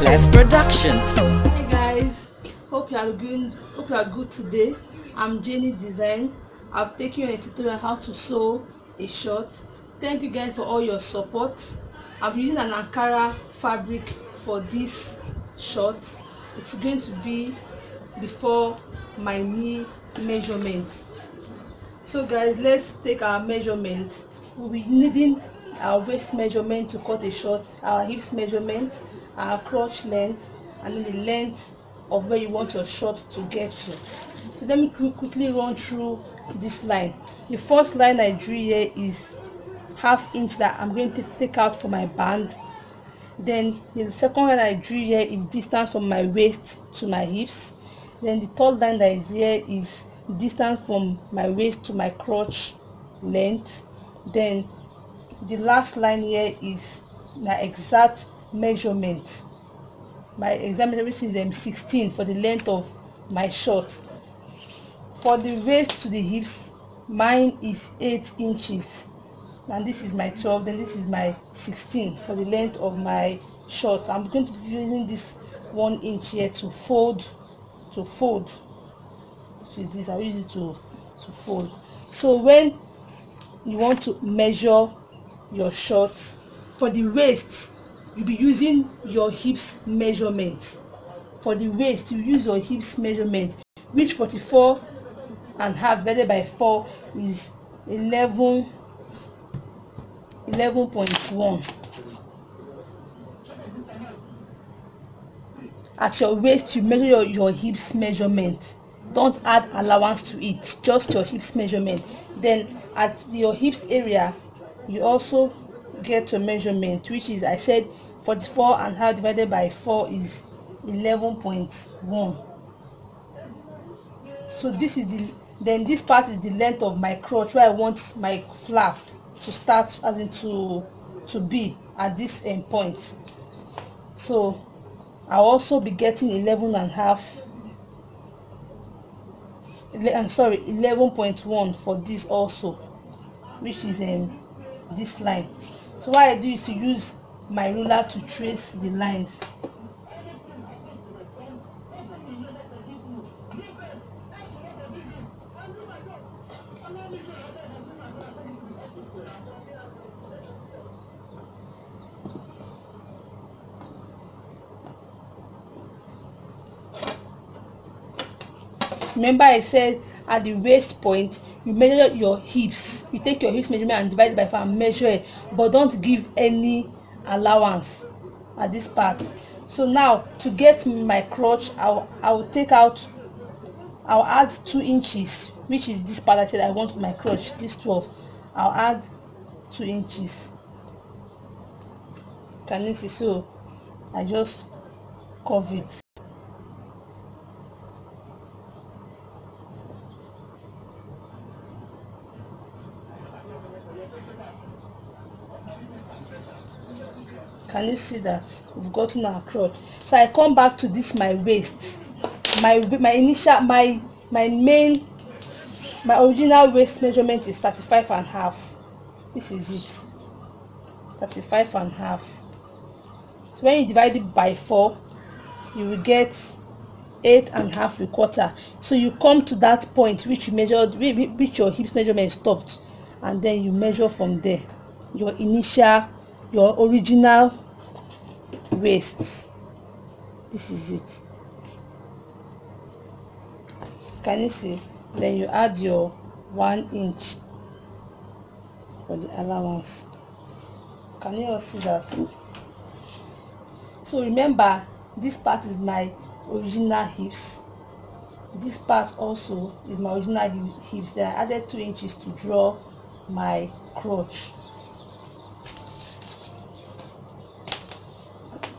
Clef Productions. Hey guys, hope you are good today. I'm Jaynie Design. I've taken you a tutorial on how to sew a short. Thank you guys for all your support. I'm using an Ankara fabric for this short. It's going to be before my knee measurement. So guys, let's take our measurement. We'll be needing our waist measurement to cut a short, our hips measurement, our crotch length, and then the length of where you want your short to get to. So let me quickly run through this line. The first line I drew here is ½ inch that I'm going to take out for my band. Then the second line I drew here is distance from my waist to my hips. Then the third line that is here is distance from my waist to my crotch length. Then the last line here is my exact measurement, which is 16 for the length of my short. For the waist to the hips, mine is 8 inches, and this is my 12. Then this is my 16 for the length of my short. I'm going to be using this 1 inch here to fold, which is this. I'll use it to fold. So when you want to measure your short, for the waist you'll be using your hips measurement. For the waist you use your hips measurement, which 44 and half divided by 4 is 11.1. At your waist you measure your hips measurement. Don't add allowance to it, just your hips measurement. Then at your hips area you also get your measurement, which is, I said, 44 and half divided by 4 is 11.1. So this is this part is the length of my crotch, where I want my flap to start, as in to be at this end point. So I'll also be getting 11.1 for this also, which is this line. So what I do is to use my ruler to trace the lines. Remember I said at the waist point you measure your hips. You take your hips measurement and divide it by 4 and measure it, but don't give any allowance at this part. So now to get my crotch, I'll add 2 inches, which is this part I said I want my crotch, this 12. I'll add 2 inches. Can you see? So I just curve it. Can you see that we've gotten our crotch? So I come back to this, my waist, my original waist measurement is 35 and half. This is it, 35 and half. So when you divide it by 4 you will get 8 and half ¾ So you come to that point which you measured, which your hips measurement stopped, and then you measure from there your original waist. This is it. Can you see? Then you add your 1 inch for the allowance. Can you all see that? So remember, this part is my original hips. This part also is my original hips. Then I added 2 inches to draw my crotch.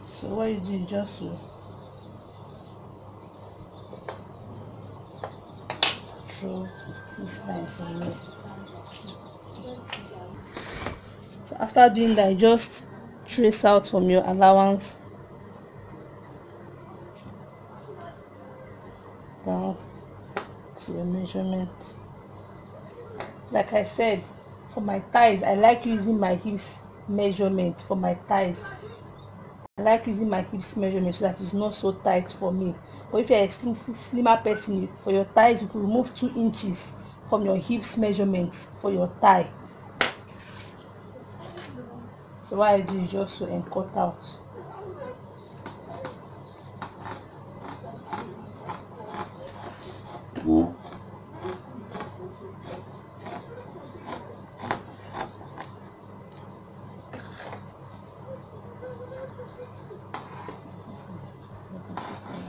So what you do is just to draw this line from here. So after doing that, you just trace out from your allowance down to your measurement. Like I said, for my thighs, I like using my hips measurement for my thighs. I like using my hips measurement so that it's not so tight for me. But if you're a slimmer person, for your thighs you could remove 2 inches from your hips measurements for your thigh. So what I do is just to cut out.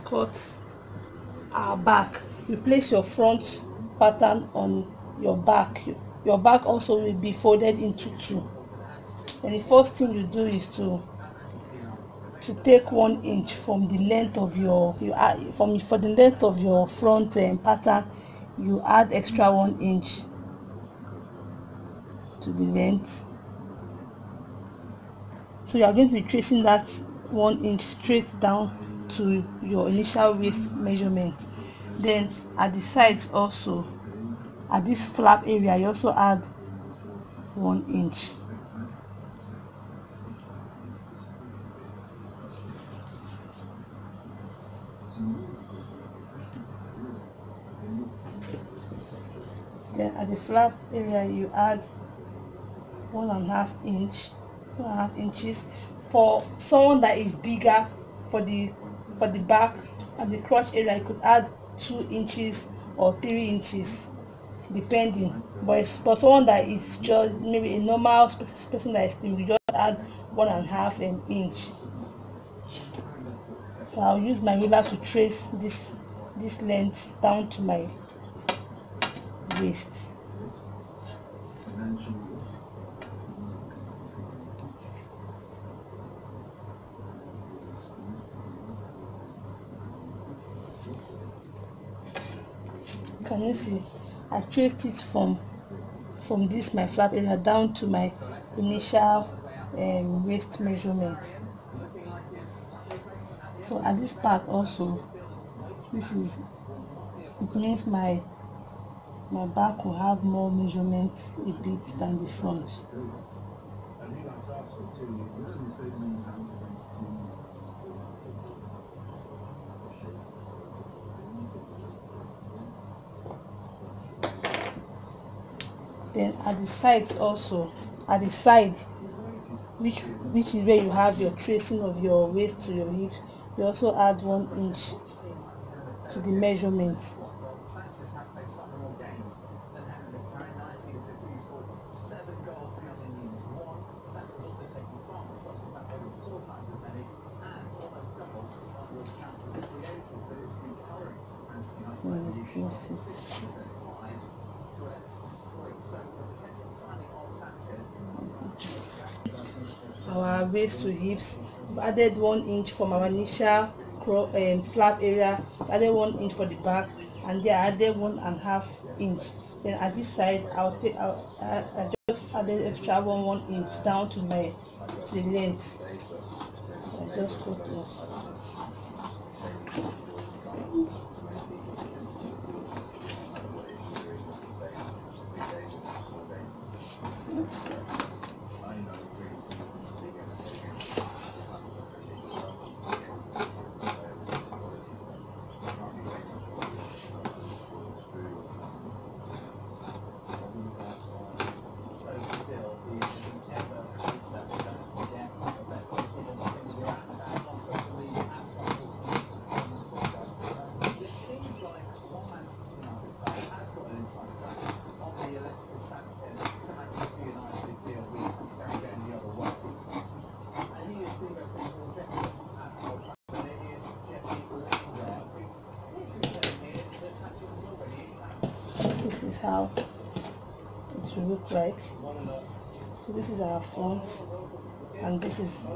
Cut our back. You place your front pattern on your back. Your back also will be folded into 2. And the first thing you do is to take 1 inch from the length of your for the length of your front pattern. You add extra 1 inch to the length. So you are going to be tracing that 1 inch straight down to your initial waist measurement. Then at the sides also, at this flap area, you also add 1 inch. Then at the flap area you add 1.5 inches. For someone that is bigger, for the back and the crotch area, you could add 2 inches or 3 inches depending. But for someone that is just maybe a normal person that is slim, you just add 1.5 inch. So I'll use my ruler to trace this length down to my waist. Can you see? I traced it from this my flap area down to my initial waist measurement. So at this part also, it means my back will have more measurement a bit than the front. Then at the sides also, at the side, which is where you have your tracing of your waist to your hip, you also add 1 inch to the measurements. Our waist to hips, we've added 1 inch from our initial flap area, added 1 inch for the back, and then I added 1.5 inch. Then at this side, I just added extra 1 inch down to the length. I just cut off. This is how it will look like. So this is our front and this is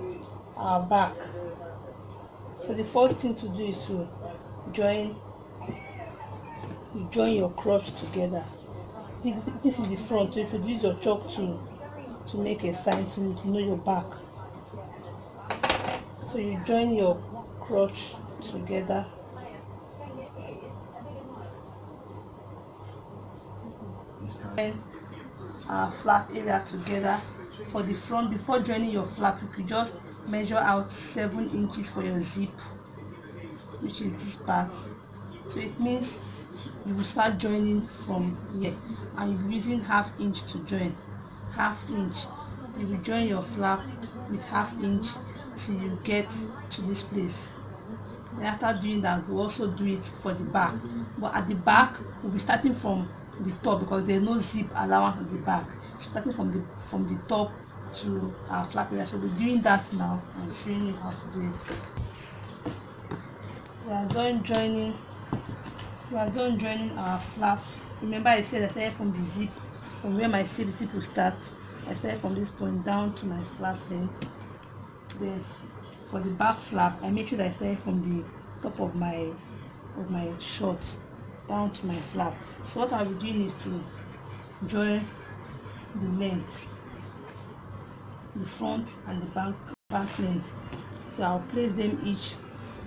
our back. So the first thing to do is to join your crotch together. This is the front, so you could use your chalk to make a sign to know your back. So you join your crotch together. And our flap area together. for the front, before joining your flap, you could just measure out 7 inches for your zip, which is this part. So it means you will start joining from here, and you'll be using ½ inch to join. ½ inch. You will join your flap with ½ inch till you get to this place. And after doing that, we'll also do it for the back. But at the back, we'll be starting from the top because there's no zip allowance at the back. Starting from the top to our flap area. So we'll be doing that now. I'm showing you how to do it. We are done joining our flap. Remember I said I started from the zip, from where my zip will start. I started from this point down to my flap length. Then for the back flap, I make sure that I started from the top of my short down to my flap. So what I'll be doing is to join the length, the front and the back length. So I'll place them each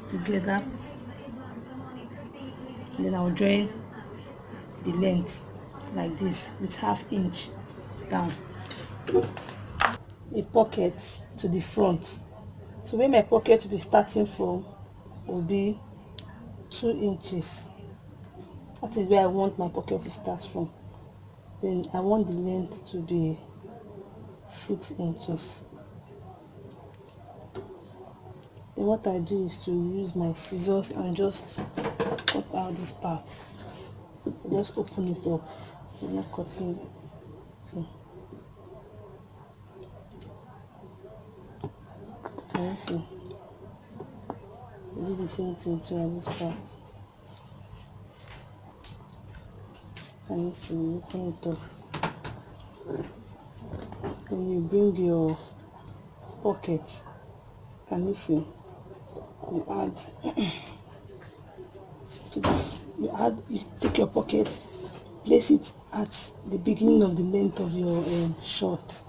together, and then I'll join the length like this with ½ inch down. A pocket to the front. So where my pocket will be starting from will be 2 inches. That is where I want my pocket to start from. Then I want the length to be 6 inches. Then what I do is to use my scissors and just cut out this part. Just open it up. I'm not cutting it. So, can you see? I do the same thing to this part. Can you see? Open it up. Then you bring your pocket. Can you see? You add you take your pocket, place it at the beginning of the length of your short.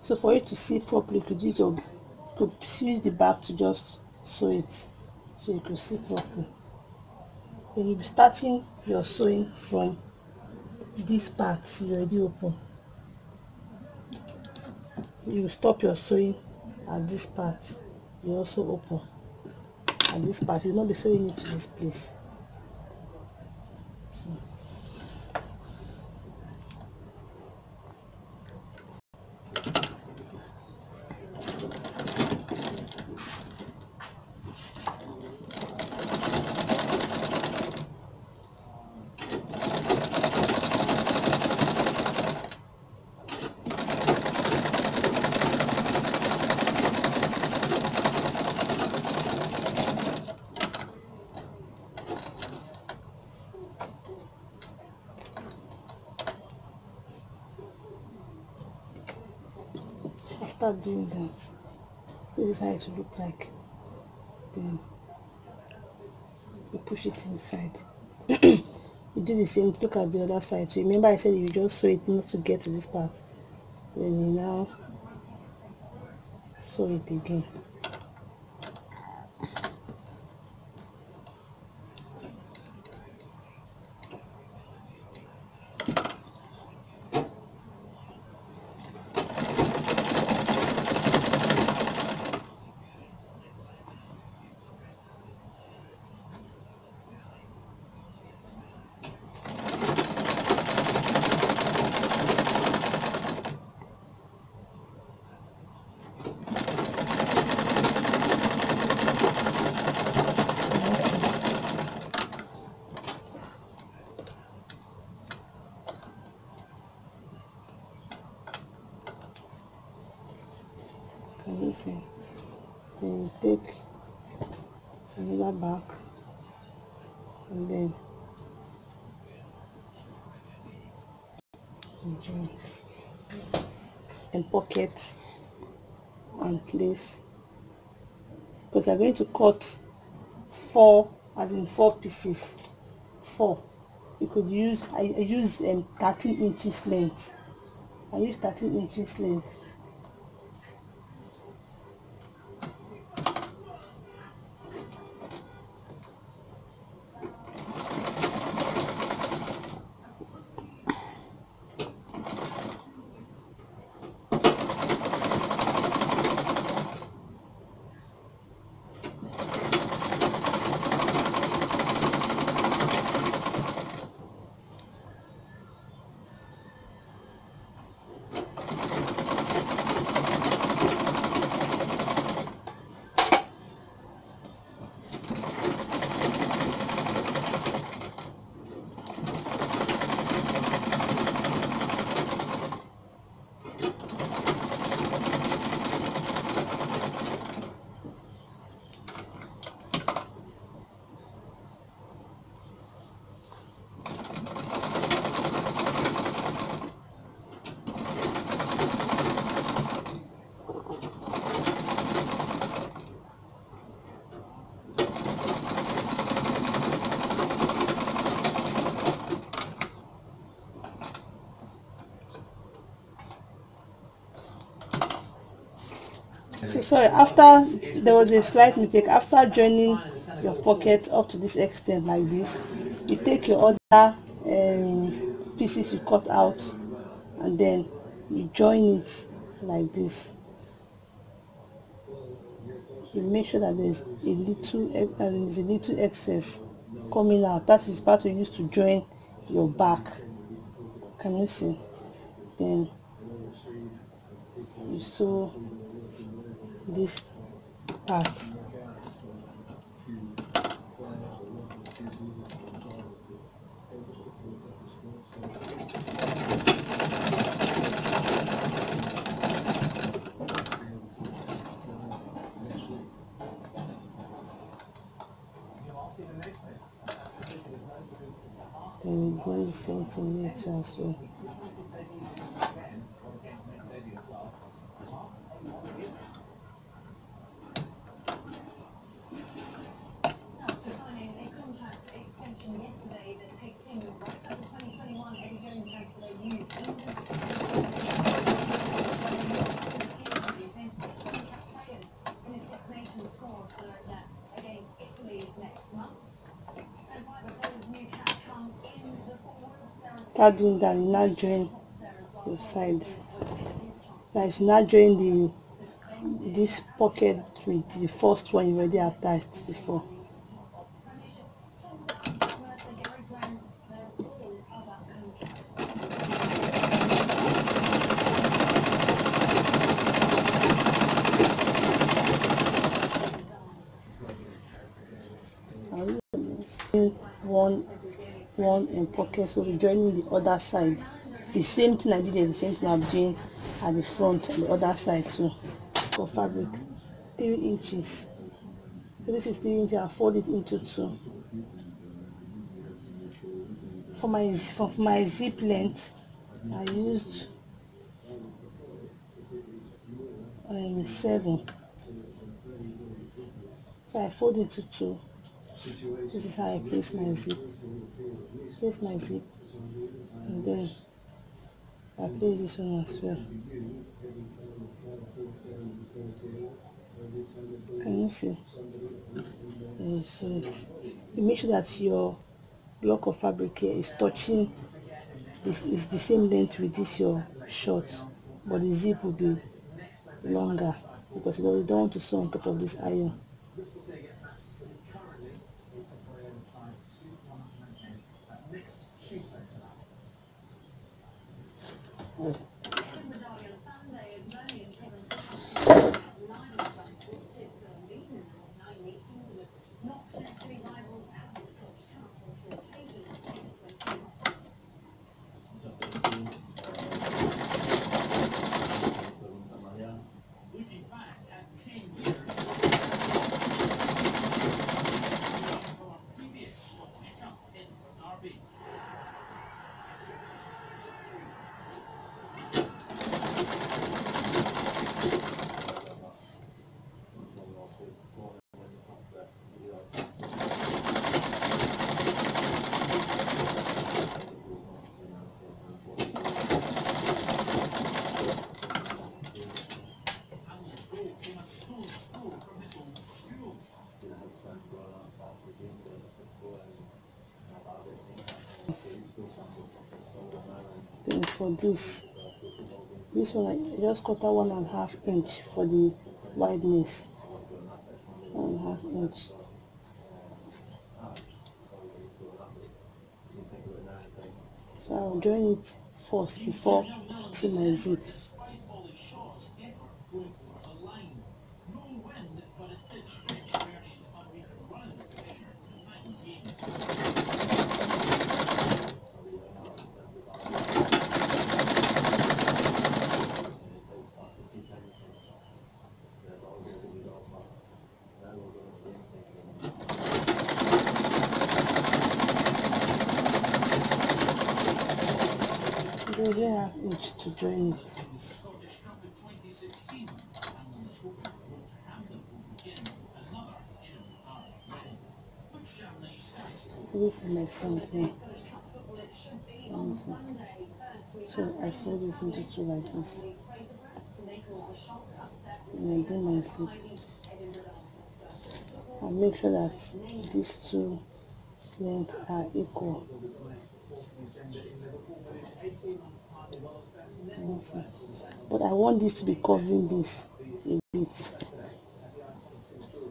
So for you to see properly, you could use the back to just sew it, so you could see properly. Then you'll be starting your sewing from this part you already open. You stop your sewing at this part you also open. At this part you will not be sewing it to this place. So, after doing that, this is how it will look like. Then you push it inside. You do the same. Look at the other side. So remember I said you just sew it not to get to this part. Then you now sew it again. Can you see? Then you take another back and then you join and pocket and place, because I'm going to cut 4, as in 4 pieces. 4. You could use, I use 13 inches length. I use 13 inches length. So sorry, after there was a slight mistake. After joining your pocket up to this extent like this, you take your other pieces you cut out and then you join it like this. You make sure that there's a little excess coming out. That is part you use to join your back. Can you see? Then you sew this part. Then we do the same thing later as well. After doing that, you now join your sides. Like you now join this pocket with the first one you already attached before. One in pocket, so we're joining the other side. The same thing I did there, the same thing I'm doing at the front and the other side too. For fabric, 3 inches. So this is 3 inches. I fold it into 2. For my zip length, I used 7. So I fold into 2. This is how I place my zip. And then I place this one as well. Can you see? So you make sure that your block of fabric here is touching this, is the same length with this your short, but the zip will be longer because you don't want to sew on top of this iron. Then for this one I just cut out 1.5 inch for the wideness. 1.5 inch. So I'll join it first before putting my zip. You don't have inch to join it. So this is my front here. So I fold this into 2 like this. and do my zip and make sure that these two lengths are equal. But I want this to be covering this a bit. So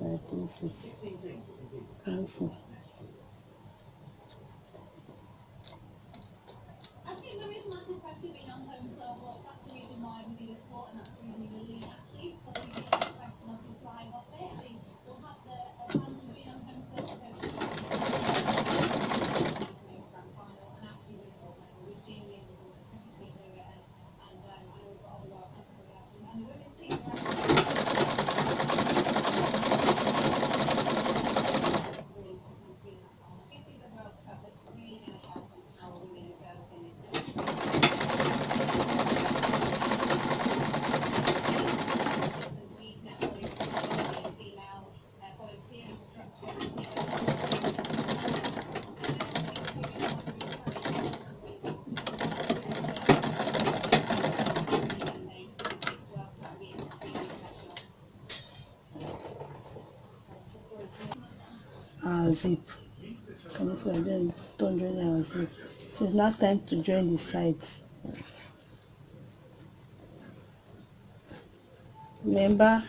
I place it. Can you see? Zip. And so I don't join our zip. So it's now time to join the sides. Remember,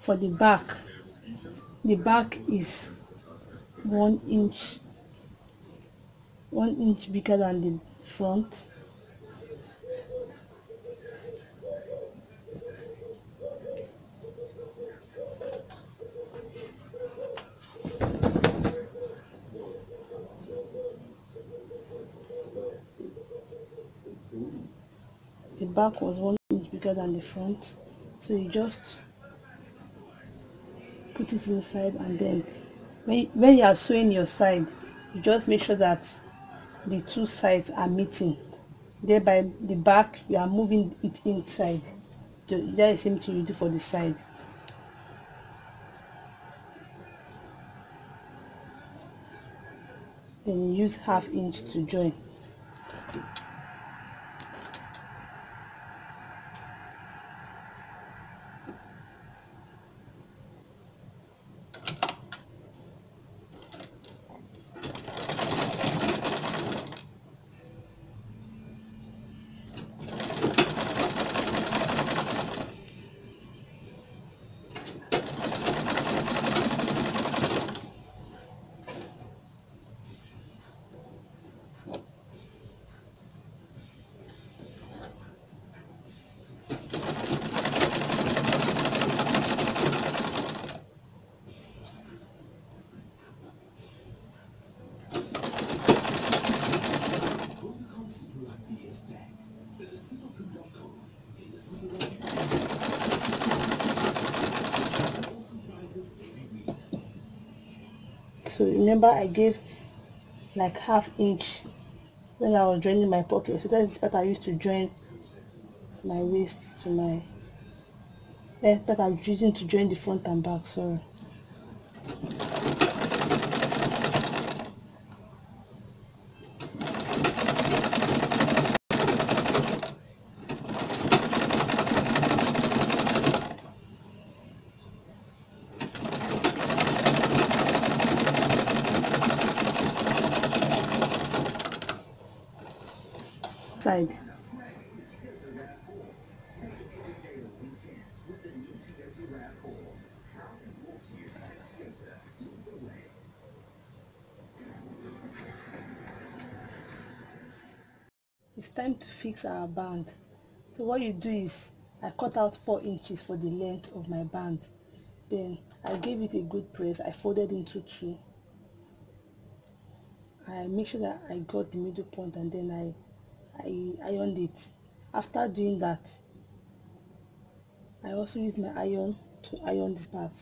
for the back is 1 inch bigger than the front. The back was 1 inch bigger than the front, so you just put it inside, and then when you are sewing your side, you just make sure that the two sides are meeting. Thereby the back, you are moving it inside. That is the same thing you do for the side. Then you use 1/2 inch to join. So remember, I gave like 1/2 inch when I was joining my pocket. So that is what I used to join my waist to my, that's what I'm using to join the front and back. Sorry. Side. It's time to fix our band. So what you do is, I cut out 4 inches for the length of my band. Then I gave it a good press. I folded into 2. I make sure that I got the middle point, and then I ironed it. After doing that, I also use my iron to iron this part.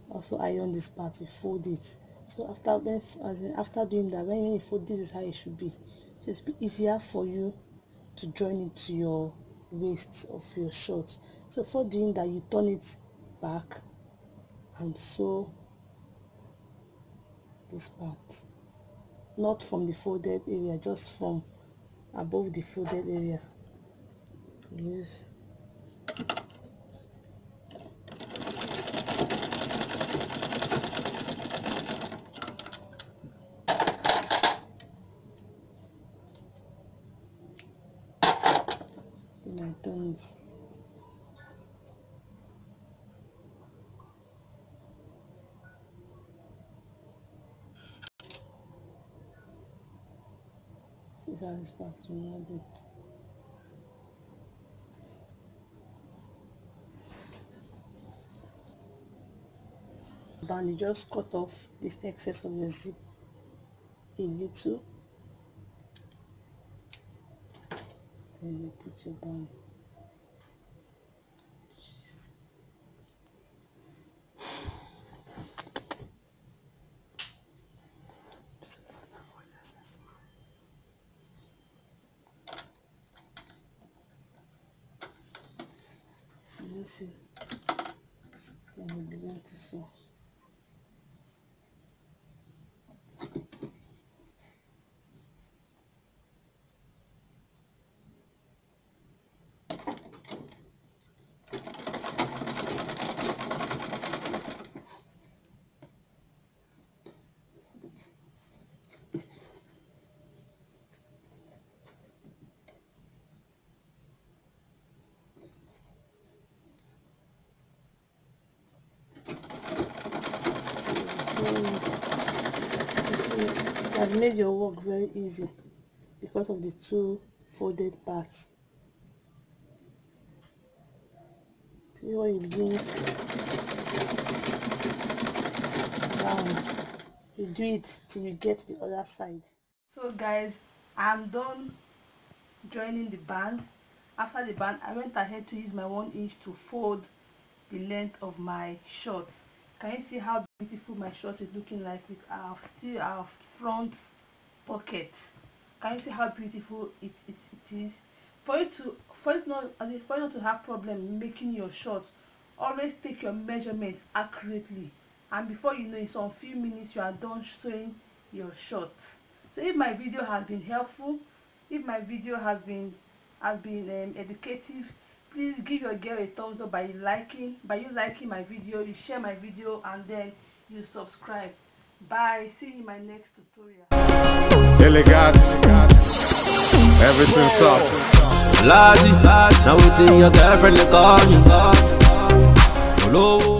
Also iron this part, you fold it. So after doing that, when you fold, this is how it should be. So it's easier for you to join it to your waist of your shorts. So for doing that, you turn it back and sew this part, not from the folded area, just from above the folded area. Use and I done it. This is how this part will be. Band, you just cut off this excess of your zip a little, then you put your band. You see, then we begin to sew. It has made your work very easy because of the two folded parts. See what you bring down, you do it till you get to the other side. So guys, I'm done joining the band. After the band, I went ahead to use my 1 inch to fold the length of my shorts. Can you see how beautiful my shirt is looking like with our front pocket? Can you see how beautiful it is? For you not to have problem making your shorts, always take your measurements accurately, and before you know, in some few minutes you are done sewing your shorts. So if my video has been helpful, if my video has been educative, please give your girl a thumbs up by you liking my video, you share my video, and then you subscribe. Bye. See you in my next tutorial. Elegant, everything soft. Lazy, now we think your girlfriend they call you.